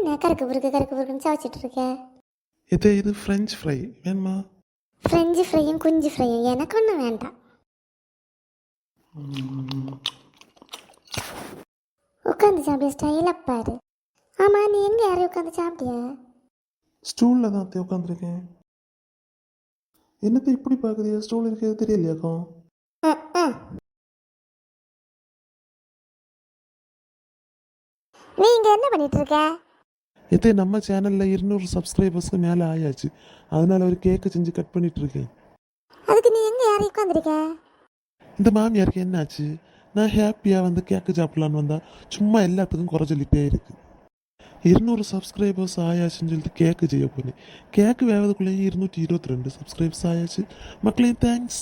என்ன கருக்கு புருக்குன்னு சவச்சிட்டு இருக்க? இது ஃப்ரெஞ்ச் ஃப்ரை வேணுமா? ஃப்ரெஞ்சு ஃப்ரையும் குஞ்சு ஃப்ரையும் எனக்கு ஒன்றும் வேண்டாம். உட்காந்து சாப்பிட ஸ்டைலாக பாரு. ஆமாம், நீ எங்கே யாரையும் உட்காந்து சாப்பிட்டியா? ஸ்டூலில் தான் அத்தை உட்காந்துருக்கேன். என்னத்தை இப்படி பார்க்குறியா? ஸ்டூல் இருக்கிறது தெரியலையாக்கும்? நீ இங்கே என்ன பண்ணிட்டு இருக்க? நம்ம சேனலில் 200 சப்ஸ்கிரைபர்ஸ்க்கு மேலே ஆயாச்சு. அதனால ஒரு கேக்கு செஞ்சு கட் பண்ணிட்டு இருக்கேன். அதுக்கு நீ எங்கே யாரையும் உட்காந்துருக்க? இந்த மாமியாருக்கு என்னாச்சு? நான் ஹாப்பியாக வந்து கேக்கு சாப்பிட்லான்னு வந்தா சும்மா எல்லாத்துக்கும் குறை சொல்லிட்டே இருக்கு. 200 சப்ஸ்கிரைபர்ஸ் ஆயாச்சுன்னு சொல்லிட்டு கேக்கு செய்ய போனேன். கேக்கு வேவதுக்குள்ளேயே 222 சப்ஸ்கிரைபர்ஸ் ஆயாச்சு. மக்களே தேங்க்ஸ்.